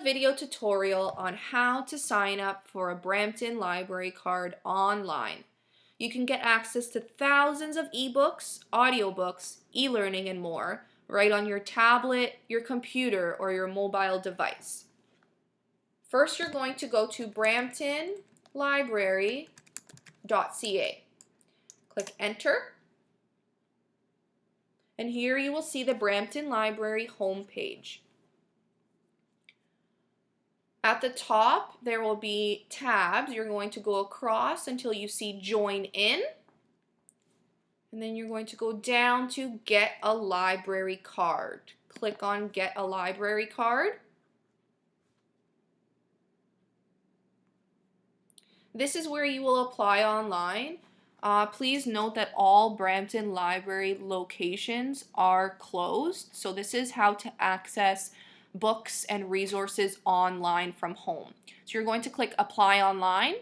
video tutorial on how to sign up for a Brampton Library Card online. You can get access to thousands of ebooks, audiobooks, e-learning, and more right on your tablet, your computer, or your mobile device. First, you're going to go to bramptonlibrary.ca. Click Enter. And here you will see the Brampton Library homepage. At the top, there will be tabs. You're going to go across until you see Join In. And then you're going to go down to Get a Library Card. Click on Get a Library Card. This is where you will apply online. Please note that all Brampton Library locations are closed. So this is how to access books and resources online from home. So you're going to click Apply Online.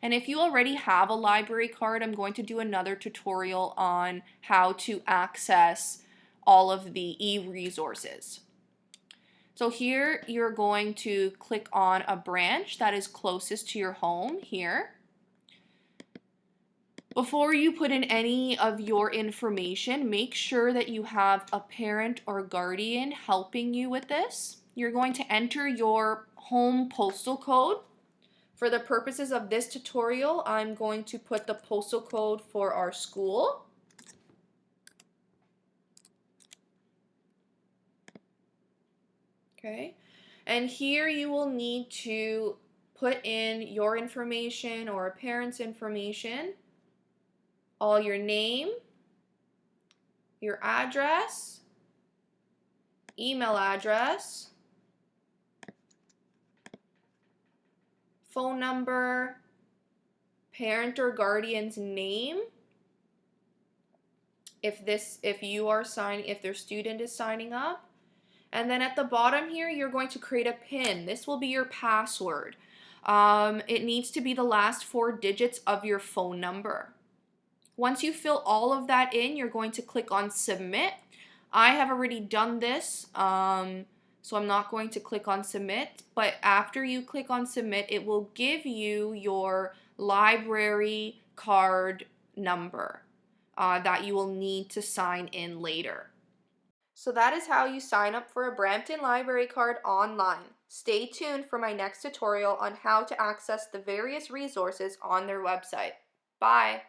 And if you already have a library card, I'm going to do another tutorial on how to access all of the e-resources. So here you're going to click on a branch that is closest to your home here. Before you put in any of your information, make sure that you have a parent or guardian helping you with this. You're going to enter your home postal code. For the purposes of this tutorial, I'm going to put the postal code for our school. Okay, and here you will need to put in your information or a parent's information, all your name, your address, email address, phone number, parent or guardian's name, if their student is signing up. And then at the bottom here, you're going to create a PIN. This will be your password. It needs to be the last 4 digits of your phone number. Once you fill all of that in, you're going to click on Submit. I have already done this, so I'm not going to click on Submit. But after you click on Submit, it will give you your library card number that you will need to sign in later. So that is how you sign up for a Brampton Library Card online. Stay tuned for my next tutorial on how to access the various resources on their website. Bye!